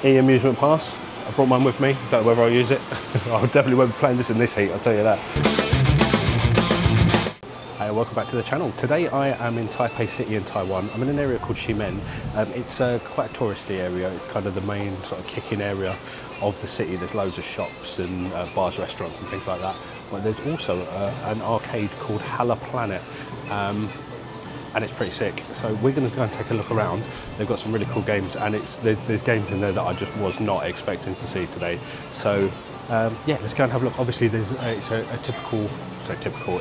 amusement pass. I brought mine with me, don't know whether I'll use it. I definitely won't be playing this in this heat, I'll tell you that. Hey, welcome back to the channel. Today I am in Teipei City in Taiwan. I'm in an area called Ximen. It's quite a touristy area. It's kind of the main sort of kick-in area of the city. There's loads of shops and bars, restaurants and things like that. But there's also an arcade called Hala and it's pretty sick. So we're going to go and take a look around. They've got some really cool games, and there's games in there that I just was not expecting to see today. So yeah, let's go and have a look. Obviously, it's a typical.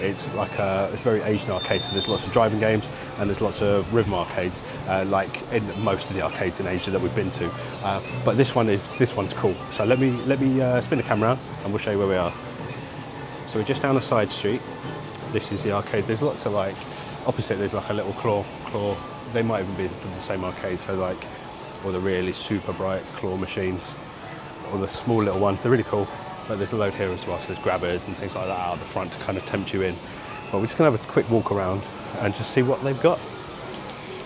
It's like it's very Asian arcade. So there's lots of driving games and there's lots of rhythm arcades, like in most of the arcades in Asia that we've been to. But this one's cool. So let me spin the camera around and we'll show you where we are. So we're just down a side street. This is the arcade. There's lots of like. Opposite there's like a little claw. They might even be from the same arcade, so like all the really super bright claw machines, or the small little ones, they're really cool. But there's a load here as well, so there's grabbers and things like that out of the front to kind of tempt you in. But we're just gonna have a quick walk around and just see what they've got.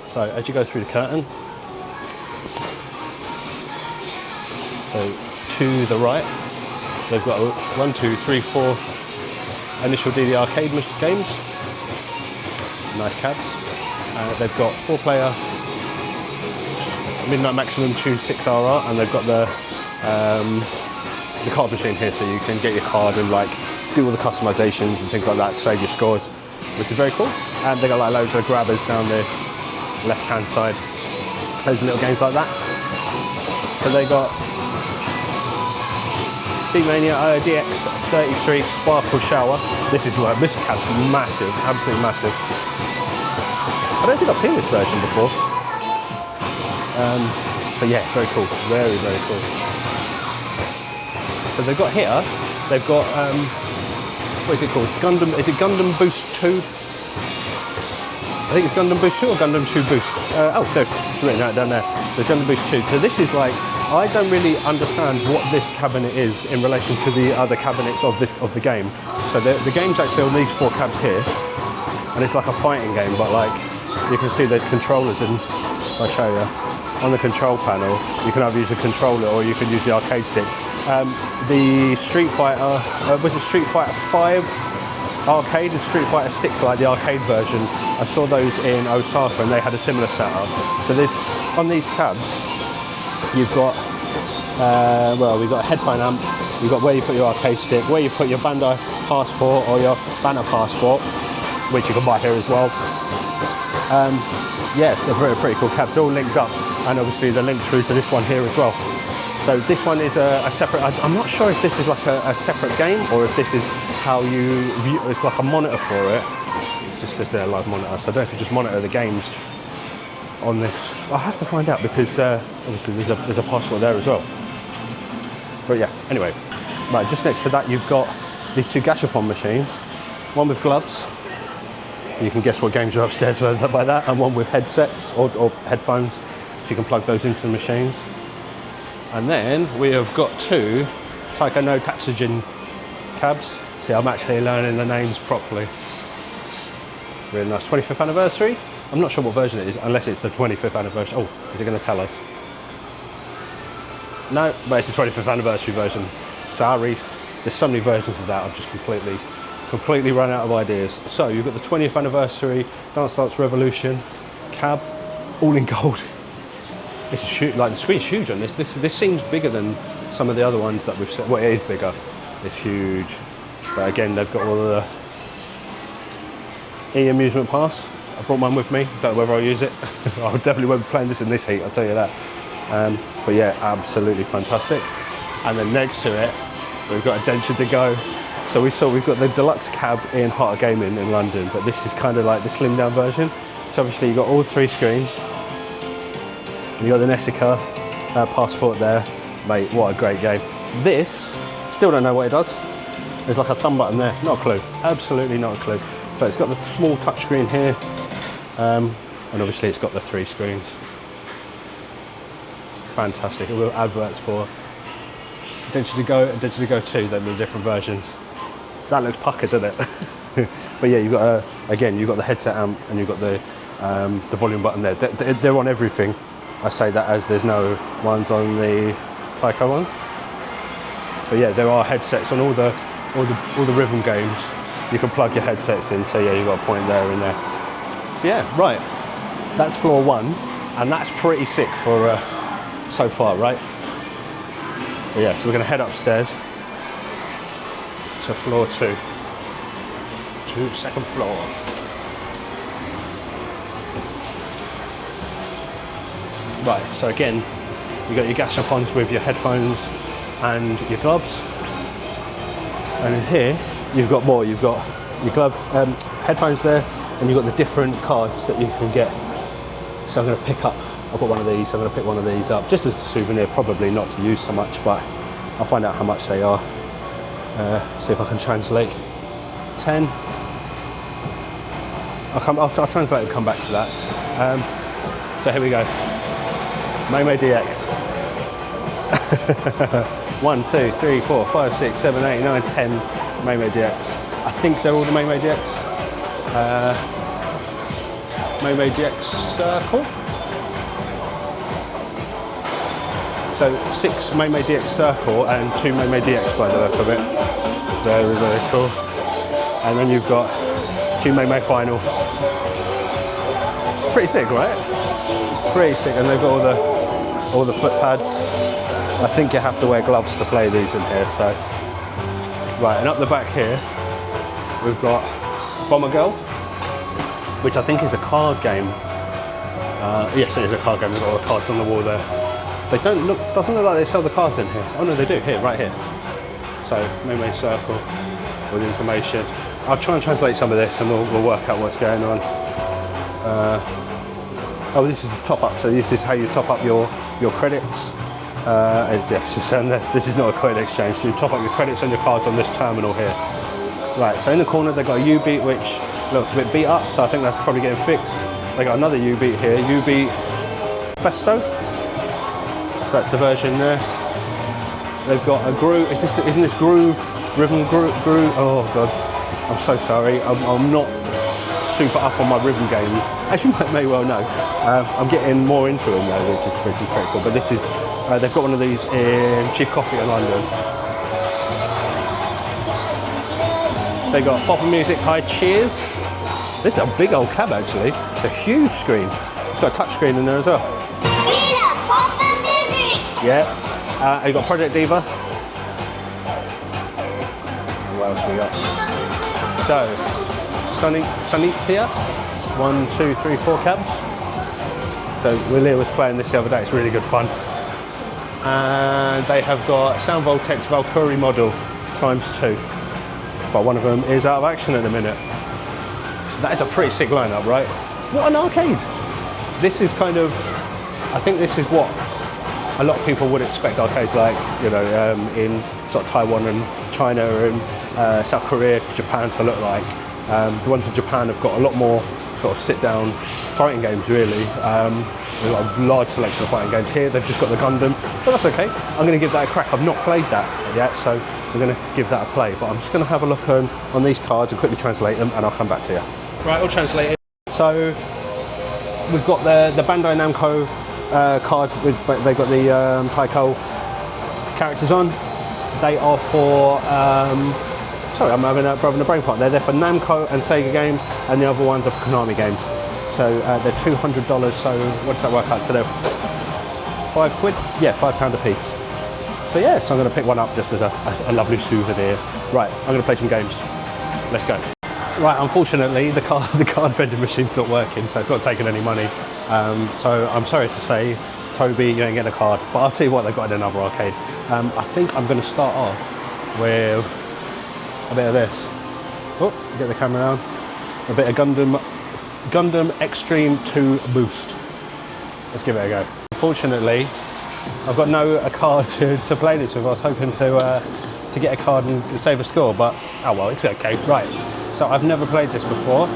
So as you go through the curtain, so to the right, they've got 1, 2, 3, 4 initial DD arcade games. Nice cabs. They've got 4-player Midnight Maximum Tune 6RR, and they've got the card machine here, so you can get your card and like do all the customizations and things like that, save your scores, which is very cool. And they got like loads of grabbers down the left-hand side, loads of little games like that. So they got B-Mania DX33 Sparkle Shower. This cab's massive, absolutely massive. I don't think I've seen this version before. But yeah, it's very cool, very, very cool. So they've got here, they've got, what is it called? Is it Gundam Boost 2? I think it's Gundam Boost 2 or Gundam 2 Boost. Oh, no, it's written out down there. So it's Gundam Boost 2. So this is like, I don't really understand what this cabinet is in relation to the other cabinets of the game. So the game's actually on these 4 cabs here, and it's like a fighting game, but like you can see there's controllers, and I'll show you. On the control panel, you can either use a controller or you can use the arcade stick. The Street Fighter, was it Street Fighter 5 arcade and Street Fighter 6, like the arcade version? I saw those in Osaka and they had a similar setup. So there's, on these cabs, you've got, we've got a headphone amp, you've got where you put your arcade stick, where you put your Bandai passport or your Banner passport, which you can buy here as well. Yeah, they're pretty cool cabs, all linked up, and obviously they're linked through to this one here as well. So this one is a separate, I'm not sure if this is like a separate game or if this is how you view, it's like a monitor for it. It just says there, live monitor, so I don't know if you just monitor the games on this. I'll have to find out because obviously there's a passport there as well. But yeah, anyway, right, just next to that you've got these 2 gashapon machines, one with gloves, you can guess what games are upstairs by that, and one with headsets or headphones, so you can plug those into the machines. And then we have got 2 Taiko no Tatsujin cabs. See, I'm actually learning the names properly. Really nice. 25th anniversary. I'm not sure what version it is, unless it's the 25th anniversary. Oh, is it going to tell us? No, but it's the 25th anniversary version. Sorry. There's so many versions of that, I've just completely run out of ideas. So you've got the 20th anniversary Dance Dance Revolution cab, all in gold. This is huge, like the screen's huge on this. This seems bigger than some of the other ones that we've seen. Well, it is bigger. It's huge. But again, they've got all of the amusement pass. I brought mine with me. Don't know whether I'll use it. I definitely won't be playing this in this heat, I'll tell you that. But yeah, absolutely fantastic. And then next to it, we've got a denture to go. So we've got the deluxe cab in Heart of Gaming in London, but this is kind of like the slimmed down version. So obviously you've got all 3 screens. You got the Nessica passport there. Mate, what a great game. This, still don't know what it does. There's like a thumb button there, not a clue. Absolutely not a clue. So it's got the small touch screen here, and obviously it's got the 3 screens. Fantastic. We've got adverts for Denture to Go and Denture to Go 2, they're the different versions. That looks puckered, doesn't it? But yeah, you've got again, you've got the headset amp and you've got the volume button there. They're on everything. I say that as there's no ones on the Taiko ones. But yeah, there are headsets on all the rhythm games. You can plug your headsets in, so yeah, you've got a point there in there. So yeah, right, that's floor 1, and that's pretty sick for so far, right? But yeah, so we're gonna head upstairs to floor 2. To second floor. Right, so again, you got your gashapons with your headphones and your gloves. And in here, you've got more. You've got your glove, headphones there, and you've got the different cards that you can get. So I'm going to pick up, I've got one of these, so I'm going to pick one of these up, just as a souvenir, probably not to use so much, but I'll find out how much they are. See if I can translate. 10. I'll translate and come back to that. So here we go. Meimei DX. 1, 2, 3, 4, 5, 6, 7, 8, 9, 10 Meimei DX. I think they're all the Meimei DX. Meimei DX Circle. So 6 Meimei DX Circle and 2 Meimei DX by the look of it. Very, very cool. And then you've got 2 Meimei Final. It's pretty sick, right? Pretty sick, and they've got all the foot pads. I think you have to wear gloves to play these in here, so. Right, and up the back here, we've got Bomber Girl, which I think is a card game. Yes, it is a card game. We've got all the cards on the wall there. They doesn't look like they sell the cards in here. Oh no, they do, here, right here. So, Meimei Circle with information. I'll try and translate some of this and we'll work out what's going on. Oh, this is the top up, so this is how you top up your credits. Yes, and this is not a credit exchange, so you top up your credits and your cards on this terminal here. Right, so in the corner they've got a U-beat which looks a bit beat up, so I think that's probably getting fixed. They got another U-beat here, U-beat Festo. So that's the version there. They've got a groove, isn't this groove, rhythm groove? Oh god, I'm so sorry, I'm not super up on my rhythm games, as you may well know. I'm getting more into them though, which is pretty cool. But this is, they've got one of these in Chief Coffee in London. They got Pop and Music High Cheers. This is a big old cab actually, it's a huge screen. It's got a touch screen in there as well. Pop and Music! Yeah, you've got Project Diva. What else we got? So, Sunny here, 1, 2, 3, 4 cabs. So Willia was playing this the other day, it's really good fun. And they have got Sound Voltex Valkyrie model ×2. But one of them is out of action at the minute. That is a pretty sick lineup, right? What an arcade! This is kind of, I think this is what a lot of people would expect arcades like, you know, in sort of Taiwan and China and South Korea, Japan to look like. The ones in Japan have got a lot more sort of sit-down fighting games, really. They've got a large selection of fighting games here. They've just got the Gundam, but that's okay. I'm going to give that a crack. I've not played that yet, so we're going to give that a play. But I'm just going to have a look on these cards and quickly translate them, and I'll come back to you. Right, all translated. So we've got the Bandai Namco cards. They've got the Taiko characters on. They are for... sorry, I'm having a brain fart. They're for Namco and Sega games, and the other ones are for Konami games. So they're $200, so what does that work out? So they're £5? Yeah, £5 a piece. So yeah, so I'm going to pick one up just as a lovely souvenir. Right, I'm going to play some games. Let's go. Right, unfortunately, the card vending machine's not working, so it's not taking any money. So I'm sorry to say, Toby, you ain't getting a card, but I'll tell you what, they've got in another arcade. I think I'm going to start off with a bit of this. Oh, get the camera down. A bit of Gundam Extreme 2 Boost. Let's give it a go. Unfortunately, I've got a card to play this with. I was hoping to get a card and save a score, but oh well, it's okay. Right, so I've never played this before.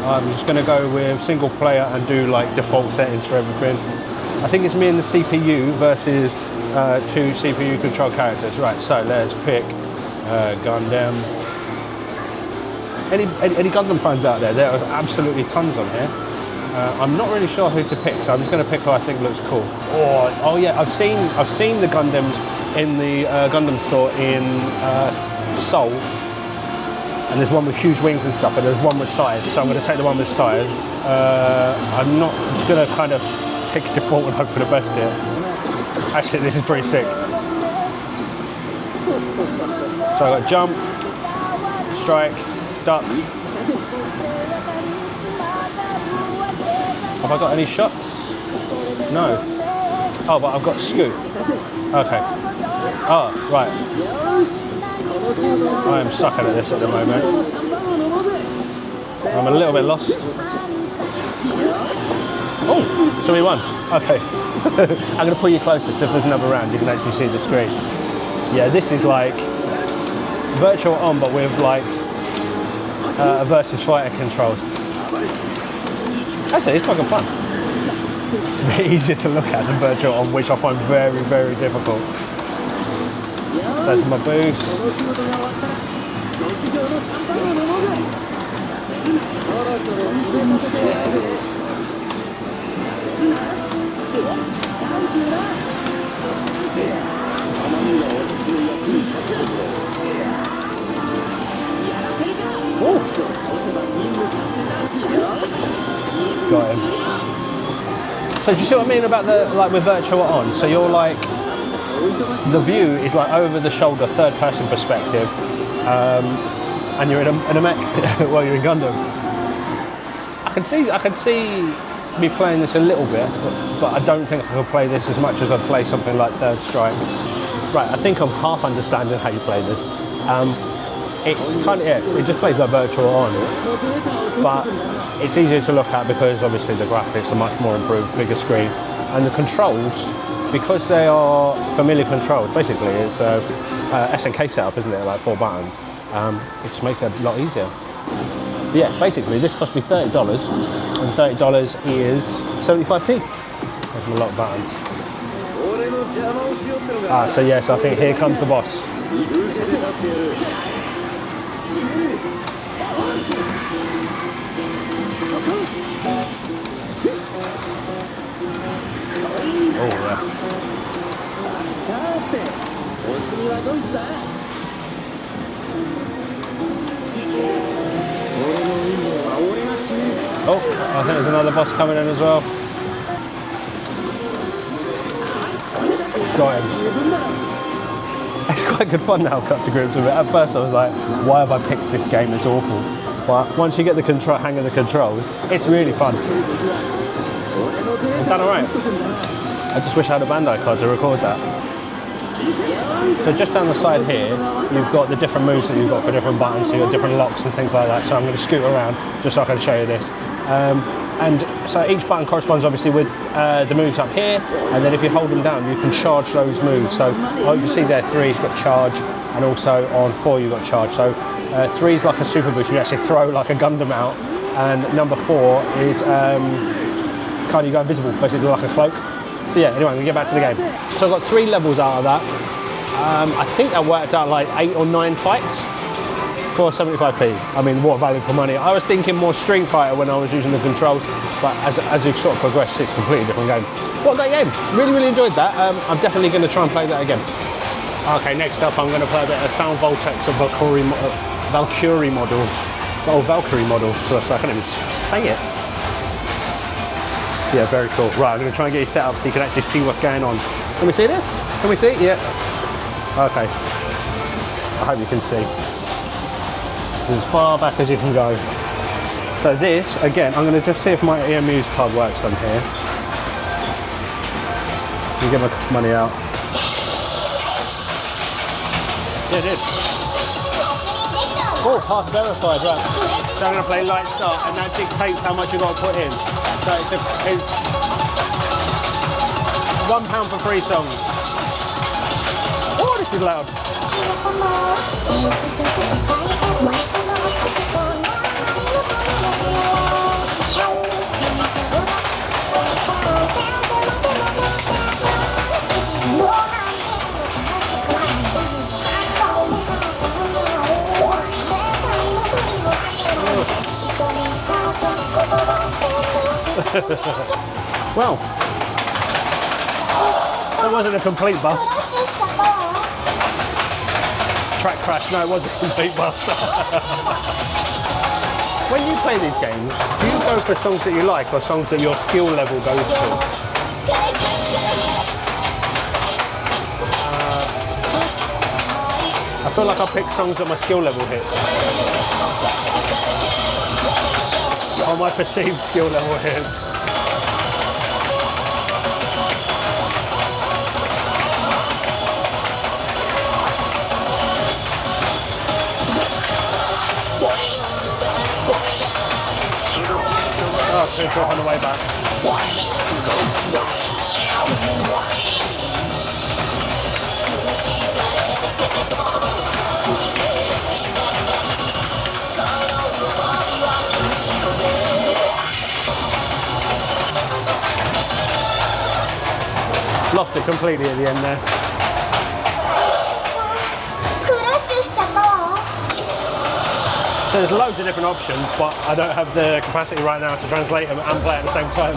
I'm just going to go with single player and do like default settings for everything. I think it's me and the CPU versus 2 CPU controlled characters. Right, so let's pick Gundam. Any Gundam fans out there? There are absolutely tons on here. I'm not really sure who to pick, so I'm just going to pick who I think looks cool. Oh yeah, I've seen the Gundams in the Gundam store in Seoul, and there's one with huge wings and stuff, and there's one with sides. So I'm going to take the one with sides. I'm just going to kind of pick default and hope for the best here. Actually, this is pretty sick. So I got jump, strike, duck. Have I got any shots? No. Oh, but I've got scoot. Okay. Oh, right. I am sucking at this at the moment. I'm a little bit lost. Oh, so we won. Okay. I'm going to pull you closer so if there's another round you can actually see the screen. Yeah, this is like virtual on, but with like versus fighter controls. Actually, it's quite good fun. It's a bit easier to look at than virtual on, which I find very, very difficult. There's my boost. Got him. So do you see what I mean about the like with virtual on? So you're like the view is like over the shoulder, third person perspective, and you're in a mech while you're in Gundam. I can see me playing this a little bit, but I don't think I can play this as much as I'd play something like Third Strike. Right, I think I'm half understanding how you play this. It's kind of, yeah, it just plays like virtual on, but it's easier to look at because obviously the graphics are much more improved, bigger screen, and the controls, because they are familiar controls, basically it's a SNK setup, isn't it, like 4 button, it just makes it a lot easier. But yeah, basically this cost me $30, and $30 is 75p. There's a lot of buttons. So yes, I think here comes the boss. Oh, yeah. Oh, I think there's another boss coming in as well. Got him. It's quite good fun now, cut to grips with it. At first I was like, why have I picked this game? It's awful. But once you get the hang of the controls, it's really fun. I've done alright. I just wish I had a Bandai card to record that. So just down the side here, you've got the different moves that you've got for different buttons, so you've got different locks and things like that. So I'm going to scoot around just so I can show you this. And so each button corresponds obviously with the moves up here, and then if you hold them down, you can charge those moves. So you can see there, 3's got charge, and also on 4 you've got charge. So 3 is like a super boost, you actually throw like a Gundam out, and number 4 is kind of you go invisible, basically like a cloak. So yeah, anyway, we get back to the game. So I've got 3 levels out of that. I think I worked out like 8 or 9 fights for 75p. I mean, what value for money. I was thinking more Street Fighter when I was using the controls, but as you sort of progress, it's a completely different game. What a great game. Really, really enjoyed that. I'm definitely going to try and play that again. Okay, next up I'm going to play a bit of Sound Voltex of Valkyrie model. Oh, Valkyrie model. So I can't even say it. Yeah, very cool. Right, I'm going to try and get you set up so you can actually see what's going on. Can we see this? Can we see? Yeah. Okay. I hope you can see. This is as far back as you can go. So this, again, I'm going to just see if my EMU's card works on here. You get my money out. Yeah, it did. Oh, pass verified, right. So I'm going to play light start, and that dictates how much you've got to put in. So it's £1 for 3 songs. Oh, this is loud. Well, that wasn't a complete bust. Track crash, no, it was a complete bust. When you play these games, do you go for songs that you like or songs that your skill level goes to? I feel like I pick songs that my skill level hits. Or my perceived skill level hits. Oh, it's going to drop on the way back. Lost it completely at the end there. So there's loads of different options, but I don't have the capacity right now to translate them and play at the same time.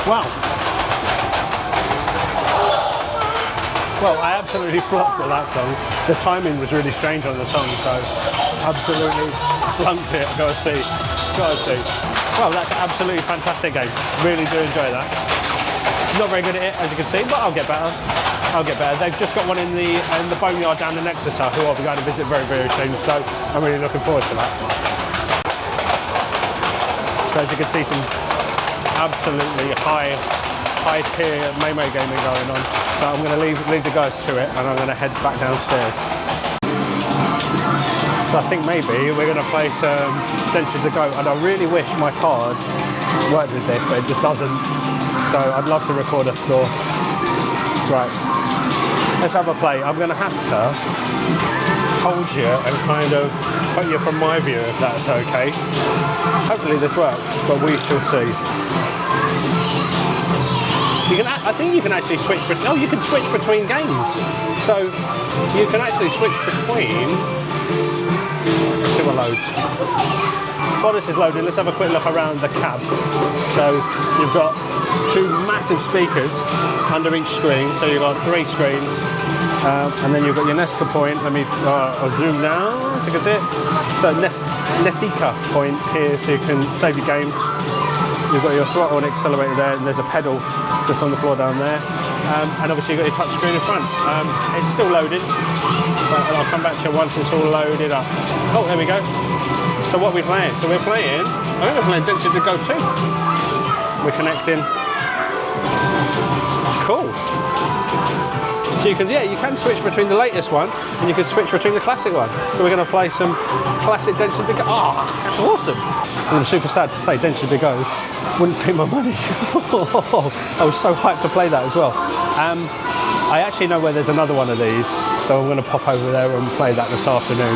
Wow. Well, I absolutely flopped at that song. The timing was really strange on the song, so absolutely flunked it. Gotta see. Well, that's an absolutely fantastic game. Really do enjoy that. Not very good at it, as you can see, but I'll get better. They've just got one in the boneyard down in Exeter, who I'll be going to visit very, very soon, so I'm really looking forward to that. So as you can see, some absolutely high tier Mei gaming going on. So I'm going to leave the guys to it, and I'm going to head back downstairs. So I think maybe we're going to play some Densha to Go, and I really wish my card worked with this, but it just doesn't. So I'd love to record a score. Right, let's have a play. I'm going to have to hold you and kind of put you from my view, if that's okay. Hopefully this works, but we shall see. I think you can actually switch. Oh, you can switch between games. So you can actually switch between. Let's see what loads. While this is loading, let's have a quick look around the cab. So you've got two massive speakers under each screen. So you've got 3 screens, and then you've got your Nesca point. Let me I'll zoom now so you can see it. So Nesca point here, so you can save your games. You've got your throttle and accelerator there, and there's a pedal just on the floor down there. And obviously you've got your touch screen in front. It's still loading, but I'll come back to it once it's all loaded up. Oh, there we go. So what are we playing? So I think we're playing Densha to Go 2. We're connecting. Cool. So you can switch between the latest one, and you can switch between the classic one. So we're going to play some classic Densha to Go. Oh, that's awesome. I'm super sad to say Densha to Go wouldn't take my money. I was so hyped to play that as well. I actually know where there's another one of these, so I'm going to pop over there and play that this afternoon.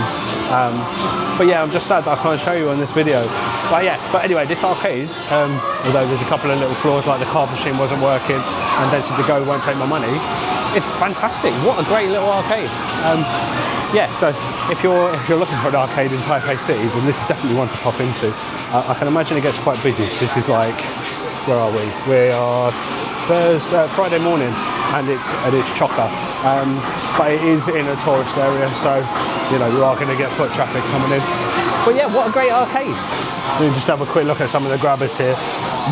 But yeah, I'm just sad that I can't show you on this video. But anyway, this arcade, although there's a couple of little flaws, like the card machine wasn't working and Densha to Go won't take my money, it's fantastic. What a great little arcade. Yeah, so if you're looking for an arcade in Teipei City, then this is definitely one to pop into. I can imagine it gets quite busy. So this is like, where are we? We are Friday morning, and it's chocker. But it is in a tourist area, so you know you are going to get foot traffic coming in. But yeah, what a great arcade! Let me just have a quick look at some of the grabbers here.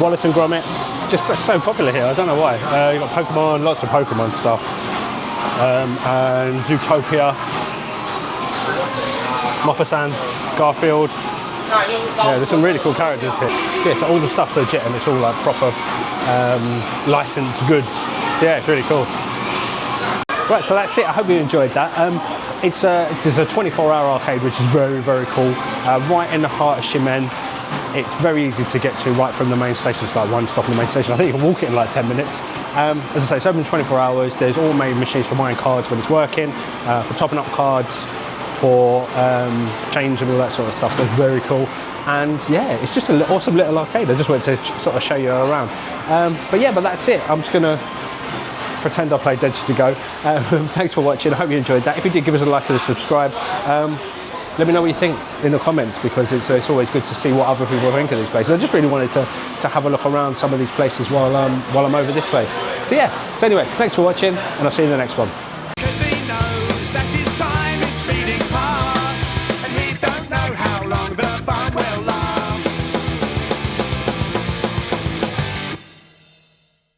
Wallace and Gromit, just so popular here. I don't know why. You've got Pokemon, lots of Pokemon stuff, and Zootopia, Mofasan, Garfield, Yeah, there's some really cool characters here. Yeah, so all the stuff's legit and it's all like proper licensed goods. So yeah, it's really cool. Right, so that's it. I hope you enjoyed that. It's a 24-hour arcade, which is very, very cool. Right in the heart of Ximen. It's very easy to get to right from the main station. It's like one stop in the main station. I think you can walk it in like 10 minutes. As I say, it's open 24 hours. There's automated machines for buying cards when it's working, for topping up cards, for change and all that sort of stuff. That's very cool. And yeah, it's just an awesome little arcade. I just wanted to sort of show you around. But that's it. I'm just gonna pretend I played Dead to Go. Thanks for watching. I hope you enjoyed that. If you did, give us a like and a subscribe. Let me know what you think in the comments, because it's always good to see what other people think of these places. I just really wanted to have a look around some of these places while I'm over this way. So yeah. So anyway, thanks for watching, and I'll see you in the next one.